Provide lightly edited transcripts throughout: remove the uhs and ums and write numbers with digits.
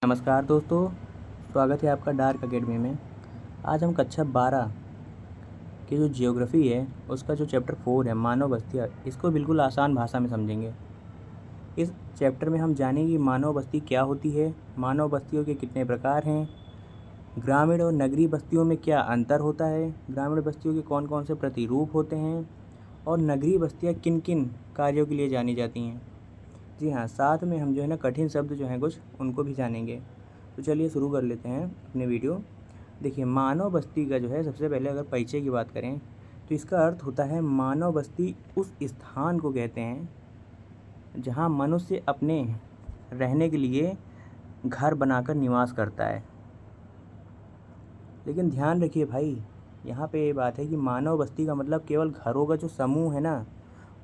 नमस्कार दोस्तों, स्वागत है आपका डार्क अकेडमी में। आज हम कक्षा 12 की जो जियोग्राफी है उसका जो चैप्टर 4 है मानव बस्तियाँ, इसको बिल्कुल आसान भाषा में समझेंगे। इस चैप्टर में हम जानेंगे कि मानव बस्ती क्या होती है, मानव बस्तियों के कितने प्रकार हैं, ग्रामीण और नगरीय बस्तियों में क्या अंतर होता है, ग्रामीण बस्तियों के कौन कौन से प्रतिरूप होते हैं और नगरीय बस्तियाँ किन किन कार्यों के लिए जानी जाती हैं। जी हाँ, साथ में हम जो है ना कठिन शब्द जो हैं कुछ उनको भी जानेंगे। तो चलिए शुरू कर लेते हैं अपने वीडियो। देखिए, मानव बस्ती का जो है सबसे पहले अगर परिचय की बात करें तो इसका अर्थ होता है मानव बस्ती उस स्थान को कहते हैं जहाँ मनुष्य अपने रहने के लिए घर बनाकर निवास करता है। लेकिन ध्यान रखिए भाई, यहाँ पे ये बात है कि मानव बस्ती का मतलब केवल घरों का जो समूह है ना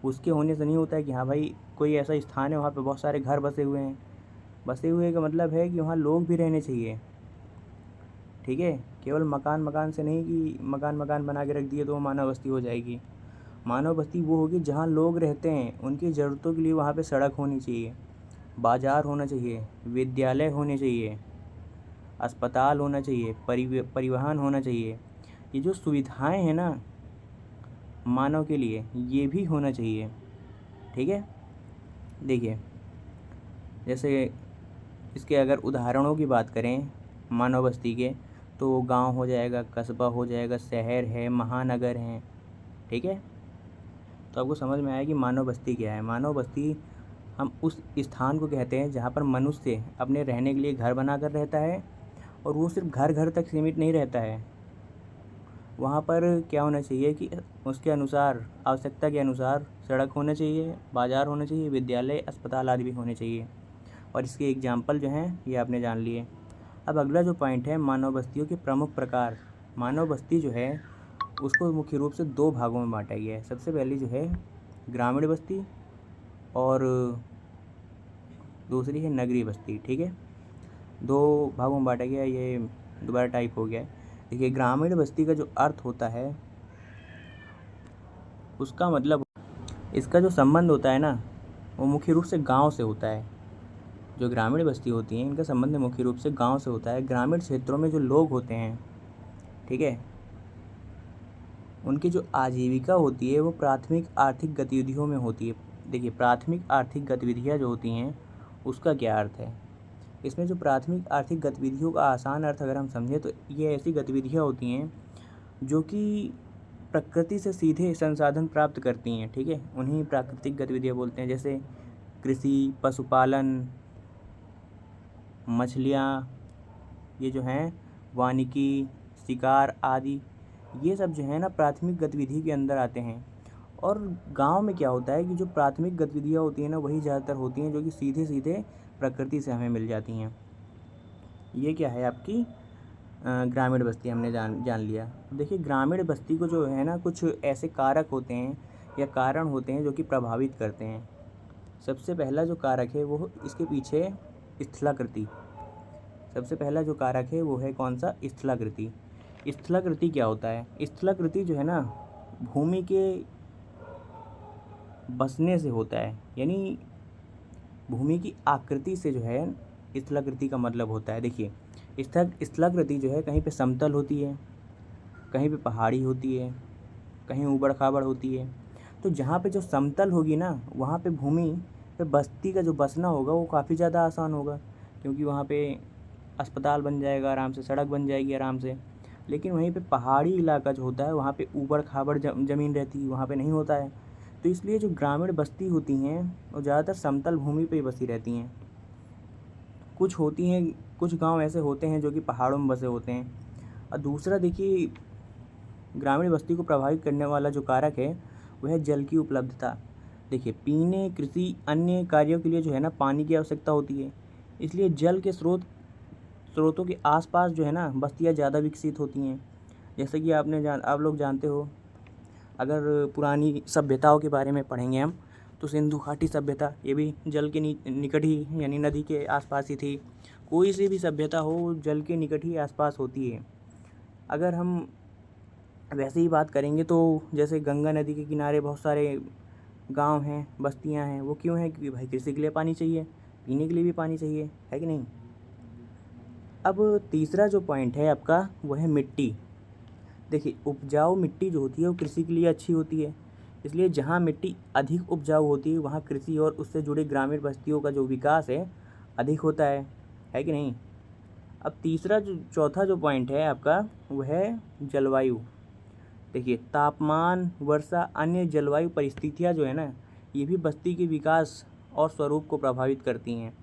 उसके होने से नहीं होता है कि हाँ भाई कोई ऐसा स्थान है वहाँ पे बहुत सारे घर बसे हुए हैं। बसे हुए का मतलब है कि वहाँ लोग भी रहने चाहिए। ठीक है, केवल मकान मकान से नहीं कि मकान मकान बना के रख दिए तो वो मानव बस्ती हो जाएगी। मानव बस्ती वो होगी जहाँ लोग रहते हैं, उनकी ज़रूरतों के लिए वहाँ पे सड़क होनी चाहिए, बाज़ार होना चाहिए, विद्यालय होने चाहिए, अस्पताल होना चाहिए, परिवहन होना चाहिए। ये जो सुविधाएं हैं ना मानव के लिए ये भी होना चाहिए। ठीक है, देखिए जैसे इसके अगर उदाहरणों की बात करें मानव बस्ती के तो गांव हो जाएगा, कस्बा हो जाएगा, शहर है, महानगर हैं। ठीक है, तो आपको समझ में आया कि मानव बस्ती क्या है। मानव बस्ती हम उस स्थान को कहते हैं जहाँ पर मनुष्य अपने रहने के लिए घर बनाकर रहता है और वो सिर्फ घर घर तक सीमित नहीं रहता है। वहाँ पर क्या होना चाहिए कि उसके अनुसार, आवश्यकता के अनुसार सड़क होना चाहिए, बाज़ार होना चाहिए, विद्यालय, अस्पताल आदि भी होने चाहिए। और इसके एग्जाम्पल जो हैं ये आपने जान लिए। अब अगला जो पॉइंट है मानव बस्तियों के प्रमुख प्रकार। मानव बस्ती जो है उसको मुख्य रूप से दो भागों में बांटा गया है। सबसे पहली जो है ग्रामीण बस्ती और दूसरी है नगरीय बस्ती। ठीक है, दो भागों में बांटा गया, ये दोबारा टाइप हो गया है। देखिए, ग्रामीण बस्ती का जो अर्थ होता है उसका मतलब, इसका जो संबंध होता है ना वो मुख्य रूप से गांव से होता है। जो ग्रामीण बस्ती होती हैं इनका संबंध मुख्य रूप से गांव से होता है। ग्रामीण क्षेत्रों में जो लोग होते हैं, ठीक है, उनकी जो आजीविका होती है वो प्राथमिक आर्थिक गतिविधियों में होती है। देखिए, प्राथमिक आर्थिक गतिविधियाँ जो होती हैं उसका क्या अर्थ है। इसमें जो प्राथमिक आर्थिक गतिविधियों का आसान अर्थ अगर हम समझें तो ये ऐसी गतिविधियाँ होती हैं जो कि प्रकृति से सीधे संसाधन प्राप्त करती हैं। ठीक है, उन्हीं प्राकृतिक गतिविधियाँ बोलते हैं, जैसे कृषि, पशुपालन, मछलियाँ, ये जो हैं वानिकी, शिकार आदि, ये सब जो है ना प्राथमिक गतिविधि के अंदर आते हैं। और गांव में क्या होता है कि जो प्राथमिक गतिविधियाँ होती हैं ना वही ज़्यादातर होती हैं जो कि सीधे सीधे प्रकृति से हमें मिल जाती हैं। ये क्या है आपकी ग्रामीण बस्ती हमने जान जान लिया। देखिए, ग्रामीण बस्ती को जो है ना कुछ ऐसे कारक होते हैं या कारण होते हैं जो कि प्रभावित करते हैं। सबसे पहला जो कारक है वो इसके पीछे स्थलाकृति। सबसे पहला जो कारक है वो है कौन सा, स्थलाकृति। स्थलाकृति क्या होता है, स्थलाकृति जो है ना भूमि के बसने से होता है, यानी भूमि की आकृति से जो है स्थलाकृति का मतलब होता है। देखिए, स्थलाकृति जो है कहीं पे समतल होती है, कहीं पे पहाड़ी होती है, कहीं ऊबड़ खाबड़ होती है। तो जहाँ पे जो समतल होगी ना वहाँ पे भूमि पे बस्ती का जो बसना होगा वो काफ़ी ज़्यादा आसान होगा, क्योंकि वहाँ पे अस्पताल बन जाएगा आराम से, सड़क बन जाएगी आराम से। लेकिन वहीं पे पहाड़ी इलाका जो होता है वहाँ पे ऊबड़ खाबड़ ज़मीन रहती है, वहाँ पे नहीं होता है। तो इसलिए जो ग्रामीण बस्ती होती हैं वो ज़्यादातर समतल भूमि पे ही बसी रहती हैं। कुछ होती हैं, कुछ गांव ऐसे होते हैं जो कि पहाड़ों में बसे होते हैं। और दूसरा देखिए, ग्रामीण बस्ती को प्रभावित करने वाला जो कारक है वह है जल की उपलब्धता। देखिए, पीने, कृषि, अन्य कार्यों के लिए जो है ना पानी की आवश्यकता होती है। इसलिए जल के स्रोतों के आसपास जो है ना बस्तियाँ ज़्यादा विकसित होती हैं। जैसे कि आप लोग जानते हो, अगर पुरानी सभ्यताओं के बारे में पढ़ेंगे हम तो सिंधु घाटी सभ्यता, ये भी जल के निकट ही यानी नदी के आसपास ही थी। कोई सी भी सभ्यता हो जल के निकट ही आसपास होती है। अगर हम वैसे ही बात करेंगे तो जैसे गंगा नदी के किनारे बहुत सारे गांव हैं, बस्तियां हैं। वो क्यों हैं, क्योंकि भाई कृषि के लिए पानी चाहिए, पीने के लिए भी पानी चाहिए, है कि नहीं। अब तीसरा जो पॉइंट है आपका वो है मिट्टी। देखिए, उपजाऊ मिट्टी जो होती है वो कृषि के लिए अच्छी होती है, इसलिए जहाँ मिट्टी अधिक उपजाऊ होती है वहाँ कृषि और उससे जुड़ी ग्रामीण बस्तियों का जो विकास है अधिक होता है कि नहीं। अब तीसरा जो चौथा जो पॉइंट है आपका वो है जलवायु। देखिए, तापमान, वर्षा, अन्य जलवायु परिस्थितियाँ जो है ना, ये भी बस्ती के विकास और स्वरूप को प्रभावित करती हैं।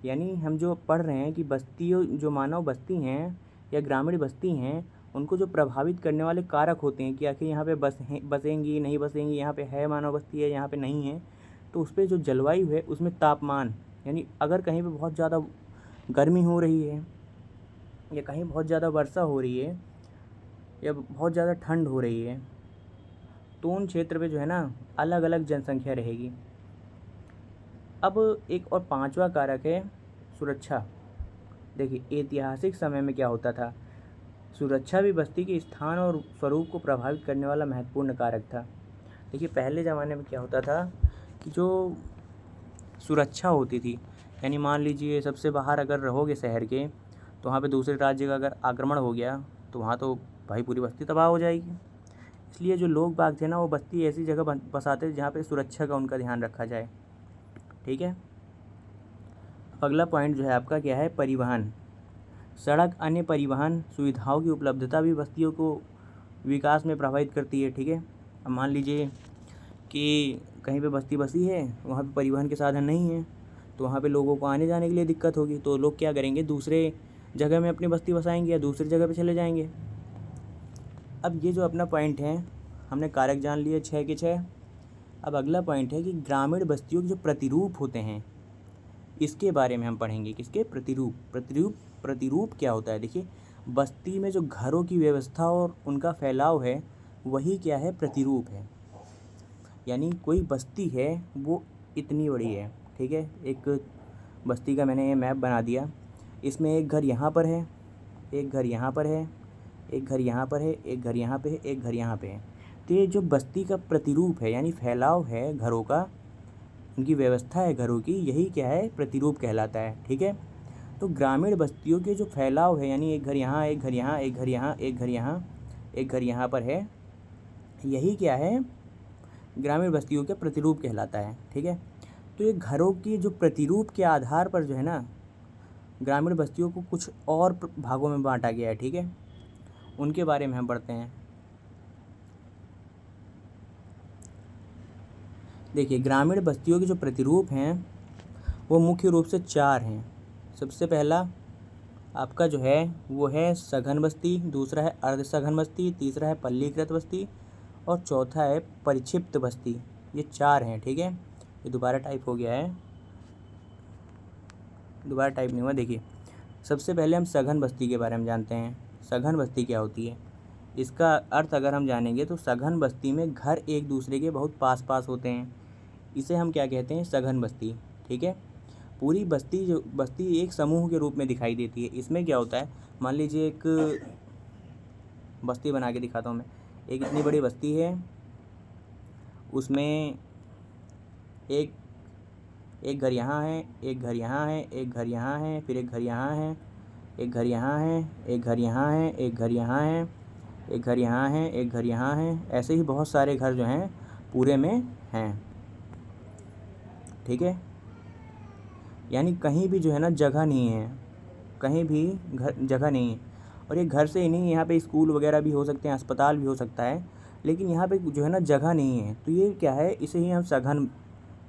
यानी हम जो पढ़ रहे हैं कि बस्तियों जो मानव बस्ती हैं या ग्रामीण बस्ती हैं, उनको जो प्रभावित करने वाले कारक होते हैं कि आखिर यहाँ पे बसेंगी नहीं बसेंगी, यहाँ पे है मानव बस्ती है यहाँ पे नहीं है, तो उस पर जो जलवायु है उसमें तापमान, यानी अगर कहीं पे बहुत ज़्यादा गर्मी हो रही है या कहीं बहुत ज़्यादा वर्षा हो रही है या बहुत ज़्यादा ठंड हो रही है, तो उन क्षेत्र पे जो है ना अलग अलग जनसंख्या रहेगी। अब एक और पांचवा कारक है सुरक्षा। देखिए, ऐतिहासिक समय में क्या होता था, सुरक्षा भी बस्ती के स्थान और स्वरूप को प्रभावित करने वाला महत्वपूर्ण कारक था। देखिए, पहले ज़माने में क्या होता था कि जो सुरक्षा होती थी, यानी मान लीजिए सबसे बाहर अगर रहोगे शहर के, तो वहाँ पे दूसरे राज्य का अगर आक्रमण हो गया तो वहाँ तो भाई पूरी बस्ती तबाह हो जाएगी। इसलिए जो लोग बाग थे ना, वो बस्ती ऐसी जगह बसाते जहाँ पे सुरक्षा का उनका ध्यान रखा जाए। ठीक है। अगला पॉइंट जो है आपका क्या है, परिवहन। सड़क, अन्य परिवहन सुविधाओं की उपलब्धता भी बस्तियों को विकास में प्रभावित करती है। ठीक है। अब मान लीजिए कि कहीं पे बस्ती बसी है, वहाँ पे परिवहन के साधन नहीं है, तो वहाँ पे लोगों को आने जाने के लिए दिक्कत होगी, तो लोग क्या करेंगे, दूसरे जगह में अपनी बस्ती बसाएंगे या दूसरी जगह पे चले जाएंगे। अब ये जो अपना पॉइंट है, हमने कारक जान लिए 6 के 6। अब अगला पॉइंट है कि ग्रामीण बस्तियों के जो प्रतिरूप होते हैं, इसके बारे में हम पढ़ेंगे। किसके? प्रतिरूप क्या होता है? देखिए, बस्ती में जो घरों की व्यवस्था और उनका फैलाव है, वही क्या है, प्रतिरूप है। यानी कोई बस्ती है वो इतनी बड़ी है, ठीक है, एक बस्ती का मैंने ये मैप बना दिया, इसमें एक घर यहाँ पर है, एक घर यहाँ पर है, एक घर यहाँ पर है, एक घर यहाँ पे है, एक घर यहाँ पे है। तो ये जो बस्ती का प्रतिरूप है, यानी फैलाव है घरों का, उनकी व्यवस्था है घरों की, यही क्या है, प्रतिरूप कहलाता है। ठीक है। तो ग्रामीण बस्तियों के जो फैलाव है, यानी एक घर यहाँ, एक घर यहाँ, एक घर यहाँ, एक घर यहाँ, एक घर यहाँ पर है, यही क्या है, ग्रामीण बस्तियों के प्रतिरूप कहलाता है। ठीक है। तो ये घरों की जो प्रतिरूप के आधार पर जो है ना, ग्रामीण बस्तियों को कुछ और भागों में बांटा गया है। ठीक है। उनके बारे में हम पढ़ते हैं। देखिए, ग्रामीण बस्तियों के जो प्रतिरूप हैं वो मुख्य रूप से 4 हैं। सबसे पहला आपका जो है वो है सघन बस्ती, दूसरा है अर्ध सघन बस्ती, तीसरा है पल्लीकृत बस्ती और चौथा है परिक्षिप्त बस्ती। ये 4 हैं। ठीक है। ये दोबारा टाइप हो गया है, दोबारा टाइप नहीं हुआ। देखिए, सबसे पहले हम सघन बस्ती के बारे में जानते हैं। सघन बस्ती क्या होती है, इसका अर्थ अगर हम जानेंगे तो सघन बस्ती में घर एक दूसरे के बहुत पास पास होते हैं, इसे हम क्या कहते हैं, सघन बस्ती। ठीक है। पूरी बस्ती एक समूह के रूप में दिखाई देती है। इसमें क्या होता है, मान लीजिए एक बस्ती बना के दिखाता हूँ मैं। एक इतनी बड़ी बस्ती है, उसमें एक घर यहाँ है, एक घर यहाँ है, एक घर यहाँ है, फिर एक घर यहाँ है, एक घर यहाँ है, एक घर यहाँ है, एक घर यहाँ है, एक घर यहाँ है, एक घर यहाँ है, ऐसे ही बहुत सारे घर जो हैं पूरे में हैं। ठीक है। यानी कहीं भी जो है ना जगह नहीं है, कहीं भी घर जगह नहीं है। और ये घर से ही नहीं, यहाँ पे स्कूल वगैरह भी हो सकते हैं, अस्पताल भी हो सकता है, लेकिन यहाँ पे जो है ना जगह नहीं है, तो ये क्या है, इसे ही हम सघन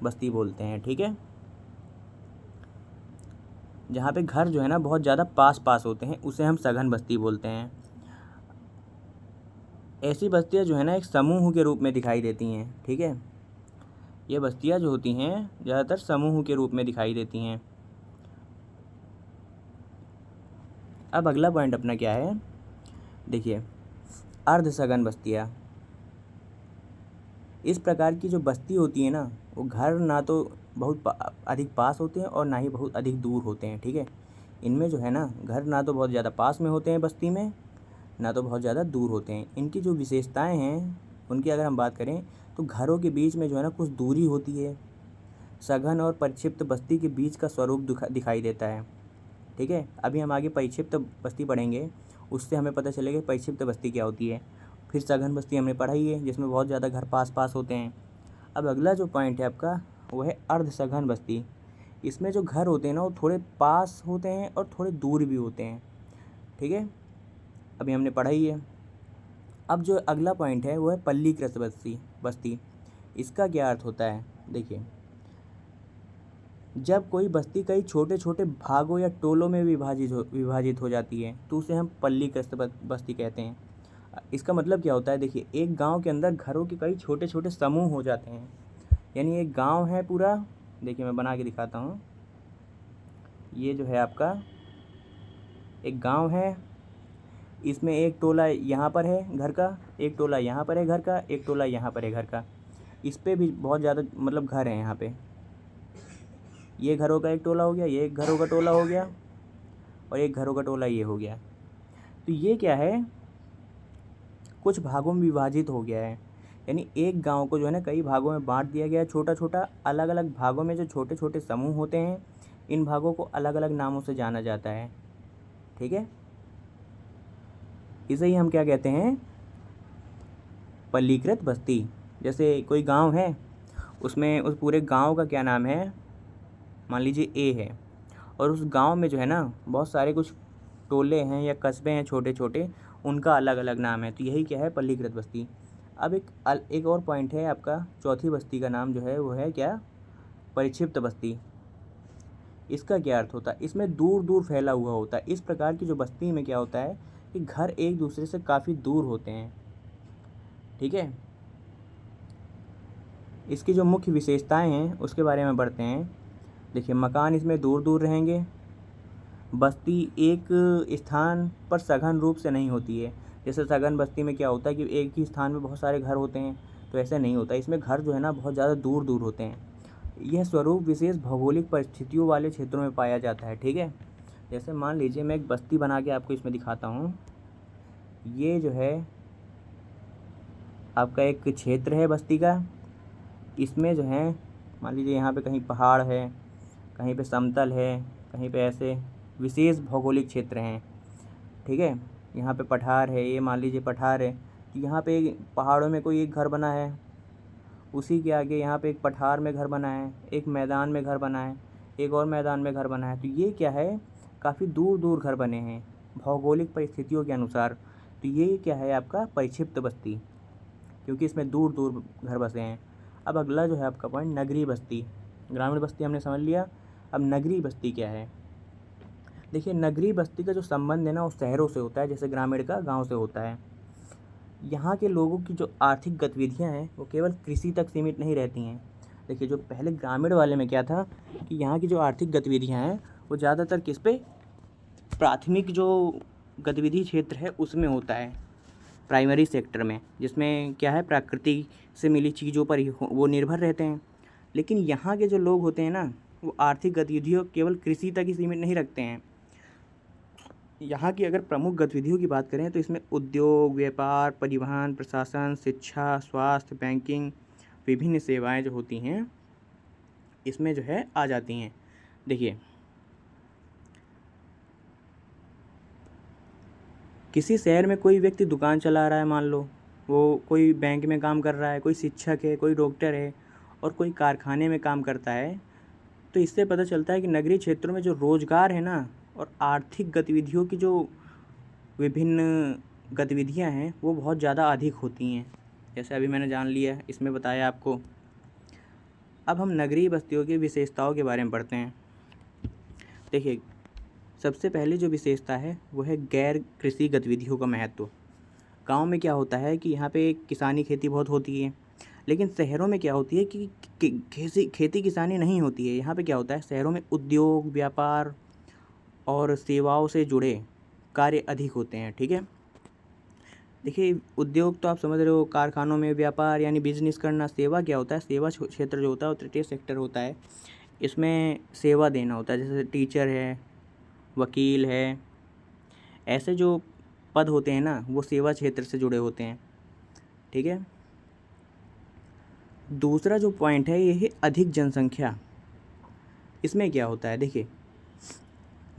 बस्ती बोलते हैं। ठीक है। जहाँ पे घर जो है ना बहुत ज़्यादा पास पास होते हैं, उसे हम सघन बस्ती बोलते हैं। ऐसी बस्तियाँ जो है ना एक समूह के रूप में दिखाई देती हैं। ठीक है। ये बस्तियाँ जो होती हैं ज़्यादातर समूह के रूप में दिखाई देती हैं। अब अगला पॉइंट अपना क्या है, देखिए, अर्ध सघन बस्तियाँ। इस प्रकार की जो बस्ती होती है ना, वो घर ना तो बहुत अधिक पास होते हैं और ना ही बहुत अधिक दूर होते हैं। ठीक है। इनमें जो है ना घर ना तो बहुत ज़्यादा पास में होते हैं बस्ती में, ना तो बहुत ज़्यादा दूर होते हैं। इनकी जो विशेषताएं हैं उनकी अगर हम बात करें तो घरों के बीच में जो है ना कुछ दूरी होती है। सघन और परिक्षिप्त बस्ती के बीच का स्वरूप दिखाई देता है। ठीक है। अभी हम आगे परिक्षिप्त बस्ती पढ़ेंगे, उससे हमें पता चलेगा परिक्षिप्त बस्ती क्या होती है। फिर सघन बस्ती हमने पढ़ाई है, जिसमें बहुत ज़्यादा घर पास पास होते हैं। अब अगला जो पॉइंट है आपका वो है अर्ध सघन बस्ती। इसमें जो घर होते हैं ना वो थोड़े पास होते हैं और थोड़े दूर भी होते हैं, ठीक है। अभी हमने पढ़ाई है। अब जो अगला पॉइंट है वो है पल्लीकृत बस्ती। इसका क्या अर्थ होता है, देखिए, जब कोई बस्ती कई छोटे छोटे भागों या टोलों में विभाजित हो जाती है तो उसे हम पल्लीकृत बस्ती कहते हैं। इसका मतलब क्या होता है, देखिए, एक गांव के अंदर घरों के कई छोटे छोटे समूह हो जाते हैं। यानी एक गांव है पूरा, देखिए मैं बना के दिखाता हूँ। ये जो है आपका एक गांव है, इसमें एक टोला यहाँ पर है घर का, एक टोला यहाँ पर है घर का, एक टोला यहाँ पर है घर का। इस पे भी बहुत ज़्यादा मतलब घर हैं यहाँ पे। ये घरों का एक टोला हो गया, ये एक घरों का टोला हो गया, और एक घरों का टोला ये हो गया। तो ये क्या है, कुछ भागों में विभाजित हो गया है। यानी एक गांव को जो है ना कई भागों में बांट दिया गया है, छोटा छोटा। अलग अलग भागों में जो छोटे छोटे समूह होते हैं, इन भागों को अलग अलग नामों से जाना जाता है, ठीक है। इसे ही हम क्या कहते हैं, पल्लीकृत बस्ती। जैसे कोई गांव है, उसमें उस पूरे गांव का क्या नाम है, मान लीजिए ए है, और उस गांव में जो है ना बहुत सारे कुछ टोले हैं या कस्बे हैं छोटे छोटे, उनका अलग अलग नाम है। तो यही क्या है, पल्लीकृत बस्ती। अब एक और पॉइंट है आपका, चौथी बस्ती का नाम जो है वो है क्या, परिक्षिप्त बस्ती। इसका क्या अर्थ होता है, इसमें दूर दूर फैला हुआ होता है। इस प्रकार की जो बस्ती में क्या होता है कि घर एक दूसरे से काफ़ी दूर होते हैं, ठीक है। इसकी जो मुख्य विशेषताएं हैं उसके बारे में बढ़ते हैं। देखिए, मकान इसमें दूर दूर रहेंगे। बस्ती एक स्थान पर सघन रूप से नहीं होती है। जैसे सघन बस्ती में क्या होता है कि एक ही स्थान में बहुत सारे घर होते हैं, तो ऐसे नहीं होता। इसमें घर जो है ना बहुत ज़्यादा दूर दूर होते हैं। यह स्वरूप विशेष भौगोलिक परिस्थितियों वाले क्षेत्रों में पाया जाता है, ठीक है। जैसे मान लीजिए मैं एक बस्ती बना के आपको इसमें दिखाता हूँ। ये जो है आपका एक क्षेत्र है बस्ती का। इसमें जो है मान लीजिए यहाँ पे कहीं पहाड़ है, कहीं पे समतल है, कहीं पे ऐसे विशेष भौगोलिक क्षेत्र हैं, ठीक है। यहाँ पे पठार है, ये मान लीजिए पठार है। यहाँ पे पहाड़ों में कोई एक घर बना है, उसी के आगे यहाँ पे एक पठार में घर बना है, एक मैदान में घर बना है, एक और मैदान में घर बना है। तो ये क्या है, काफ़ी दूर दूर घर बने हैं भौगोलिक परिस्थितियों के अनुसार। तो ये क्या है आपका परिक्षिप्त बस्ती, क्योंकि इसमें दूर दूर घर बसे हैं। अब अगला जो है आपका पॉइंट, नगरीय बस्ती। ग्रामीण बस्ती हमने समझ लिया। अब नगरीय बस्ती क्या है, देखिए, नगरीय बस्ती का जो संबंध है ना वो शहरों से होता है, जैसे ग्रामीण का गांव से होता है। यहाँ के लोगों की जो आर्थिक गतिविधियाँ हैं वो केवल कृषि तक सीमित नहीं रहती हैं। देखिए, जो पहले ग्रामीण वाले में क्या था कि यहाँ की जो आर्थिक गतिविधियाँ हैं वो ज़्यादातर किस पे, प्राथमिक जो गतिविधि क्षेत्र है उसमें होता है, प्राइमरी सेक्टर में, जिसमें क्या है प्रकृति से मिली चीज़ों पर ही वो निर्भर रहते हैं। लेकिन यहाँ के जो लोग होते हैं ना वो आर्थिक गतिविधियों केवल कृषि तक ही सीमित नहीं रखते हैं। यहाँ की अगर प्रमुख गतिविधियों की बात करें तो इसमें उद्योग, व्यापार, परिवहन, प्रशासन, शिक्षा, स्वास्थ्य, बैंकिंग, विभिन्न सेवाएं जो होती हैं इसमें जो है आ जाती हैं। देखिए, किसी शहर में कोई व्यक्ति दुकान चला रहा है, मान लो, वो कोई बैंक में काम कर रहा है, कोई शिक्षक है, कोई डॉक्टर है, और कोई कारखाने में काम करता है। तो इससे पता चलता है कि नगरीय क्षेत्रों में जो रोज़गार है ना और आर्थिक गतिविधियों की जो विभिन्न गतिविधियां हैं वो बहुत ज़्यादा अधिक होती हैं। जैसे अभी मैंने जान लिया, इसमें बताया आपको। अब हम नगरीय बस्तियों की विशेषताओं के बारे में पढ़ते हैं। देखिए, सबसे पहली जो विशेषता है वो है गैर कृषि गतिविधियों का महत्व। गांव में क्या होता है कि यहाँ पे किसानी खेती बहुत होती है, लेकिन शहरों में क्या होती है कि खेती किसानी नहीं होती है। यहाँ पे क्या होता है, शहरों में उद्योग, व्यापार और सेवाओं से जुड़े कार्य अधिक होते हैं, ठीक है। देखिए, उद्योग तो आप समझ रहे हो, कारखानों में व्यापार यानी बिजनेस करना। सेवा क्या होता है, सेवा क्षेत्र जो होता है वो तृतीय सेक्टर होता है। इसमें सेवा देना होता है, जैसे टीचर है, वकील है, ऐसे जो पद होते हैं ना वो सेवा क्षेत्र से जुड़े होते हैं, ठीक है। दूसरा जो पॉइंट है ये है अधिक जनसंख्या। इसमें क्या होता है, देखिए,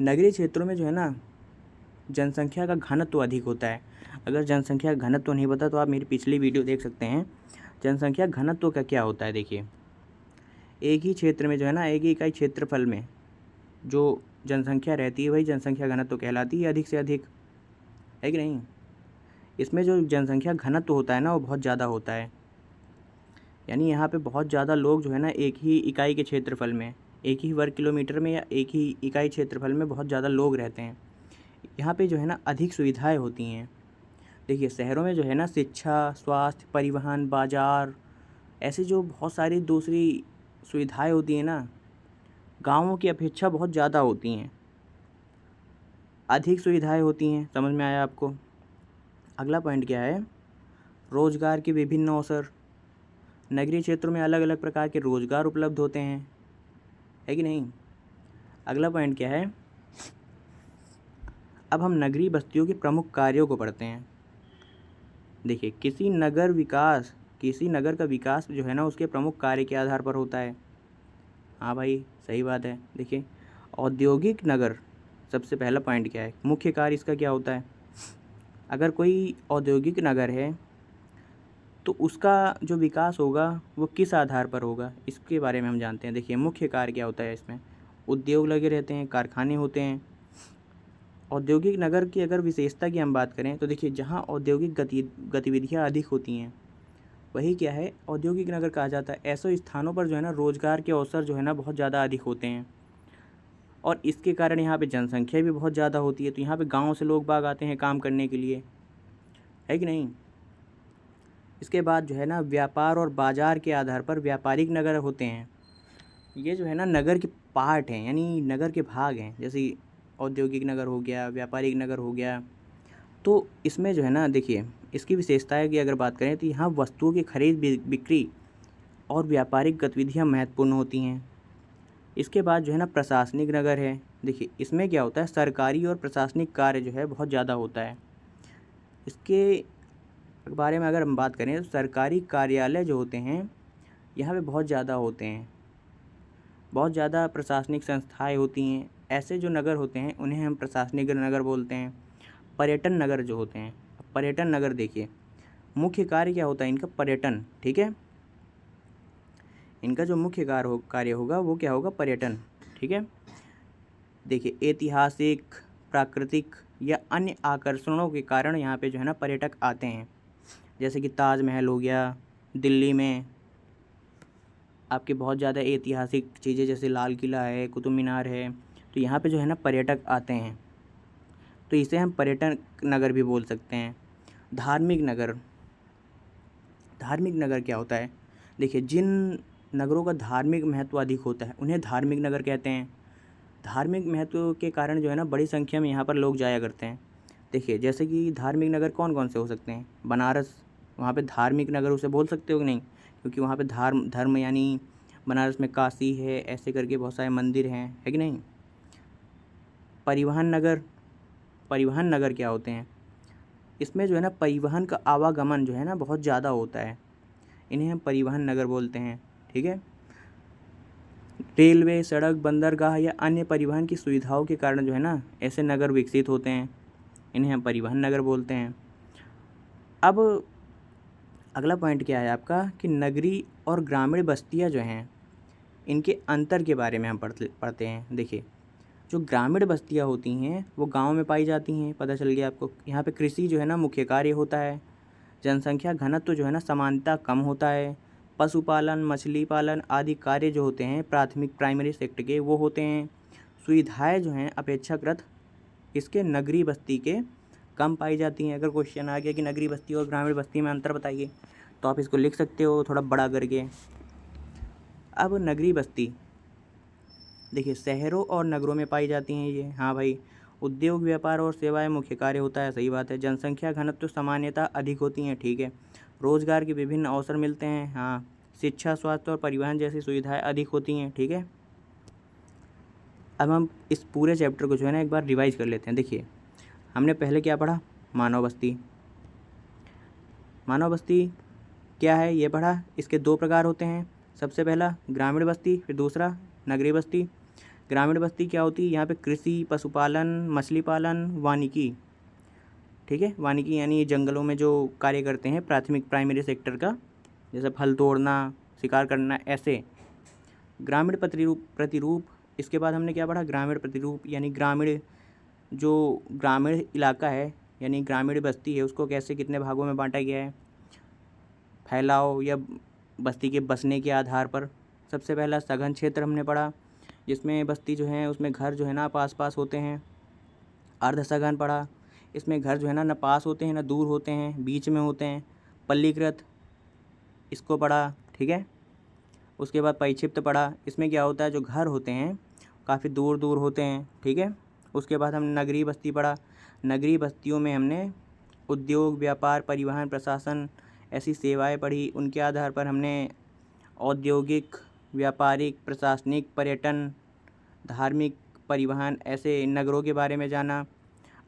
नगरीय क्षेत्रों में जो है ना जनसंख्या का घनत्व अधिक होता है। अगर जनसंख्या का घनत्व नहीं पता तो आप मेरी पिछली वीडियो देख सकते हैं। जनसंख्या घनत्व का क्या होता है, देखिए एक ही क्षेत्र में जो है ना, एक ही इकाई क्षेत्रफल में जो जनसंख्या रहती है वही जनसंख्या घनत्व कहलाती है, अधिक से अधिक, है कि नहीं। इसमें जो जनसंख्या घनत्व होता है ना वो बहुत ज़्यादा होता है, यानी यहाँ पे बहुत ज़्यादा लोग जो है ना एक ही इकाई के क्षेत्रफल में, एक ही वर्ग किलोमीटर में या एक ही इकाई क्षेत्रफल में बहुत ज़्यादा लोग रहते हैं। यहाँ पे जो है ना अधिक सुविधाएं होती हैं। देखिए शहरों में जो है ना शिक्षा, स्वास्थ्य, परिवहन, बाज़ार, ऐसे जो बहुत सारी दूसरी सुविधाएं होती हैं ना, गाँवों की अपेक्षा बहुत ज़्यादा होती हैं, अधिक सुविधाएं होती हैं। समझ में आया आपको। अगला पॉइंट क्या है, रोज़गार के विभिन्न अवसर। नगरीय क्षेत्रों में अलग अलग प्रकार के रोज़गार उपलब्ध होते हैं, है कि नहीं। अगला पॉइंट क्या है, अब हम नगरीय बस्तियों के प्रमुख कार्यों को पढ़ते हैं। देखिए किसी नगर का विकास जो है ना उसके प्रमुख कार्य के आधार पर होता है। हाँ भाई सही बात है। देखिए औद्योगिक नगर, सबसे पहला पॉइंट क्या है, मुख्य कार्य इसका क्या होता है। अगर कोई औद्योगिक नगर है तो उसका जो विकास होगा वो किस आधार पर होगा, इसके बारे में हम जानते हैं। देखिए मुख्य कार्य क्या होता है, इसमें उद्योग लगे रहते हैं, कारखाने होते हैं। औद्योगिक नगर की अगर विशेषता की हम बात करें तो देखिए जहाँ औद्योगिक गतिविधियाँ अधिक होती हैं वही क्या है, औद्योगिक नगर कहा जाता है। ऐसे स्थानों पर जो है ना रोज़गार के अवसर जो है ना बहुत ज़्यादा अधिक होते हैं और इसके कारण यहाँ पे जनसंख्या भी बहुत ज़्यादा होती है। तो यहाँ पे गाँव से लोग बाग आते हैं काम करने के लिए, है कि नहीं। इसके बाद जो है ना व्यापार और बाज़ार के आधार पर व्यापारिक नगर होते हैं। ये जो है ना नगर के पार्ट हैं, यानी नगर के भाग हैं। जैसे औद्योगिक नगर हो गया, व्यापारिक नगर हो गया। तो इसमें जो है ना देखिए इसकी विशेषताएं की अगर बात करें तो यहाँ वस्तुओं की खरीद बिक्री और व्यापारिक गतिविधियाँ महत्वपूर्ण होती हैं। इसके बाद जो है ना प्रशासनिक नगर है। देखिए इसमें क्या होता है, सरकारी और प्रशासनिक कार्य जो है बहुत ज़्यादा होता है। इसके बारे में अगर हम बात करें तो सरकारी कार्यालय जो होते हैं यहाँ पे बहुत ज़्यादा होते हैं, बहुत ज़्यादा प्रशासनिक संस्थाएं होती हैं। ऐसे जो नगर होते हैं उन्हें हम प्रशासनिक नगर बोलते हैं। पर्यटन नगर जो होते हैं, पर्यटन नगर देखिए मुख्य कार्य क्या होता है इनका, पर्यटन, ठीक है। इनका जो मुख्य कार्य होगा वो क्या होगा, पर्यटन, ठीक है। देखिए ऐतिहासिक, प्राकृतिक या अन्य आकर्षणों के कारण यहाँ पे जो है ना पर्यटक आते हैं। जैसे कि ताजमहल हो गया, दिल्ली में आपके बहुत ज़्यादा ऐतिहासिक चीज़ें जैसे लाल किला है, कुतुब मीनार है, तो यहाँ पे जो है ना पर्यटक आते हैं, तो इसे हम पर्यटन नगर भी बोल सकते हैं। धार्मिक नगर, धार्मिक नगर क्या होता है, देखिए जिन नगरों का धार्मिक महत्व अधिक होता है उन्हें धार्मिक नगर कहते हैं। धार्मिक महत्व के कारण जो है ना बड़ी संख्या में यहाँ पर लोग जाया करते हैं। देखिए जैसे कि धार्मिक नगर कौन कौन से हो सकते हैं, बनारस, वहाँ पे धार्मिक नगर उसे बोल सकते हो कि नहीं, क्योंकि वहाँ पे धर्म यानी बनारस में काशी है, ऐसे करके बहुत सारे मंदिर हैं, है कि नहीं। परिवहन नगर, परिवहन नगर क्या होते हैं, इसमें जो है ना परिवहन का आवागमन जो है ना बहुत ज़्यादा होता है, इन्हें हम परिवहन नगर बोलते हैं, ठीक है। रेलवे, सड़क, बंदरगाह या अन्य परिवहन की सुविधाओं के कारण जो है ना ऐसे नगर विकसित होते हैं, इन्हें हम परिवहन नगर बोलते हैं। अब अगला पॉइंट क्या है आपका कि नगरीय और ग्रामीण बस्तियां जो हैं इनके अंतर के बारे में हम पढ़ते हैं। देखिए जो ग्रामीण बस्तियां होती हैं वो गांव में पाई जाती हैं, पता चल गया आपको। यहाँ पे कृषि जो है ना मुख्य कार्य होता है। जनसंख्या घनत्व जो है ना समानता कम होता है। पशुपालन, मछली पालन आदि कार्य जो होते हैं प्राथमिक प्राइमरी सेक्टर के वो होते हैं। सुविधाएं जो हैं अपेक्षाकृत इसके नगरीय बस्ती के कम पाई जाती हैं। अगर क्वेश्चन आ गया कि नगरीय बस्ती और ग्रामीण बस्ती में अंतर बताइए तो आप इसको लिख सकते हो थोड़ा बड़ा करके। अब नगरीय बस्ती देखिए शहरों और नगरों में पाई जाती हैं ये, हाँ भाई। उद्योग, व्यापार और सेवाएं मुख्य कार्य होता है, सही बात है। जनसंख्या घनत्व सामान्यतः अधिक होती हैं, ठीक है। रोजगार के विभिन्न अवसर मिलते हैं, हाँ। शिक्षा, स्वास्थ्य और परिवहन जैसी सुविधाएं अधिक होती हैं, ठीक है। अब हम इस पूरे चैप्टर को जो है ना एक बार रिवाइज कर लेते हैं। देखिए हमने पहले क्या पढ़ा, मानव बस्ती। मानव बस्ती क्या है ये पढ़ा, इसके दो प्रकार होते हैं। सबसे पहला ग्रामीण बस्ती, फिर दूसरा नगरीय बस्ती। ग्रामीण बस्ती क्या होती है, यहाँ पे कृषि, पशुपालन, मछली पालन, वानिकी, ठीक है, वानिकी यानी जंगलों में जो कार्य करते हैं प्राइमरी सेक्टर का, जैसे फल तोड़ना, शिकार करना, ऐसे ग्रामीण प्रतिरूप। इसके बाद हमने क्या पढ़ा, ग्रामीण प्रतिरूप यानी ग्रामीण इलाका है यानी ग्रामीण बस्ती है, उसको कैसे कितने भागों में बांटा गया है, फैलाव या बस्ती के बसने के आधार पर। सबसे पहला सघन क्षेत्र हमने पढ़ा, जिसमें बस्ती जो है उसमें घर जो है ना पास पास होते हैं। अर्ध सघन पढ़ा, इसमें घर जो है ना पास होते हैं ना दूर होते हैं, बीच में होते हैं। पल्लीकृत, इसको पढ़ा, ठीक है। उसके बाद परिक्षिप्त पढ़ा, इसमें क्या होता है, जो घर होते हैं काफ़ी दूर दूर होते हैं, ठीक है। उसके बाद हमने नगरीय बस्ती पढ़ा। नगरीय बस्तियों में हमने उद्योग, व्यापार, परिवहन, प्रशासन, ऐसी सेवाएं पढ़ी। उनके आधार पर हमने औद्योगिक, व्यापारिक, प्रशासनिक, पर्यटन, धार्मिक, परिवहन, ऐसे नगरों के बारे में जाना।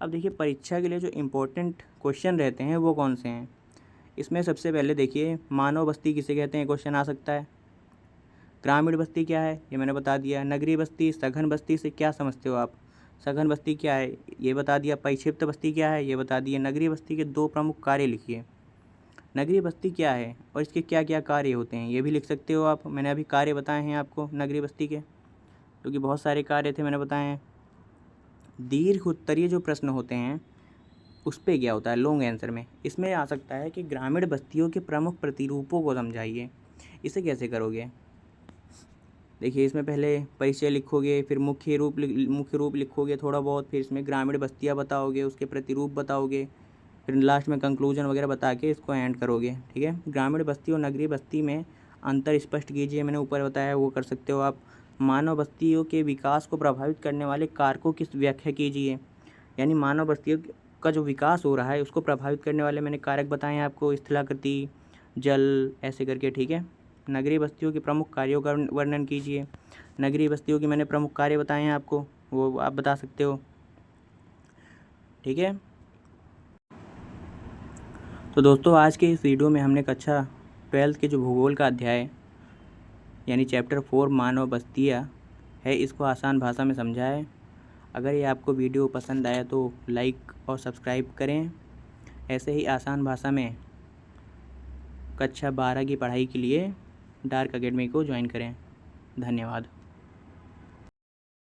अब देखिए परीक्षा के लिए जो इम्पोर्टेंट क्वेश्चन रहते हैं वो कौन से हैं। इसमें सबसे पहले देखिए मानव बस्ती किसे कहते हैं, क्वेश्चन आ सकता है। ग्रामीण बस्ती क्या है, ये मैंने बता दिया। नगरीय बस्ती, सघन बस्ती से क्या समझते हो आप, सघन बस्ती क्या है ये बता दिया। परिक्षिप्त बस्ती क्या है ये बता दिया। नगरीय बस्ती के 2 प्रमुख कार्य लिखिए। नगरीय बस्ती क्या है और इसके क्या क्या कार्य होते हैं ये भी लिख सकते हो आप। मैंने अभी कार्य बताए हैं आपको नगरीय बस्ती के, क्योंकि बहुत सारे कार्य थे मैंने बताए हैं। दीर्घ उत्तरीय जो प्रश्न होते हैं उस पर क्या होता है, लॉन्ग आंसर में इसमें आ सकता है कि ग्रामीण बस्तियों के प्रमुख प्रतिरूपों को समझाइए। इसे कैसे करोगे, देखिए इसमें पहले परिचय लिखोगे, फिर मुख्य रूप लिखोगे थोड़ा बहुत, फिर इसमें ग्रामीण बस्तियाँ बताओगे, उसके प्रतिरूप बताओगे, फिर लास्ट में कंक्लूजन वगैरह बता के इसको एंड करोगे, ठीक है। ग्रामीण बस्ती और नगरीय बस्ती में अंतर स्पष्ट कीजिए, मैंने ऊपर बताया वो कर सकते हो आप। मानव बस्तियों के विकास को प्रभावित करने वाले कारकों की व्याख्या कीजिए, यानी मानव बस्तियों का जो विकास हो रहा है उसको प्रभावित करने वाले मैंने कारक बताए हैं आपको, स्थलाकृति, जल, ऐसे करके, ठीक है। नगरीय बस्तियों के प्रमुख कार्यों का वर्णन कीजिए। नगरीय बस्तियों के मैंने प्रमुख कार्य बताए हैं आपको, वो आप बता सकते हो, ठीक है। तो दोस्तों आज के इस वीडियो में हमने कक्षा 12th के जो भूगोल का अध्याय यानी चैप्टर 4 मानव बस्तियाँ है, इसको आसान भाषा में समझा है। अगर ये आपको वीडियो पसंद आया तो लाइक और सब्सक्राइब करें। ऐसे ही आसान भाषा में कक्षा 12 की पढ़ाई के लिए डार्क अकेडमी को ज्वाइन करें। धन्यवाद।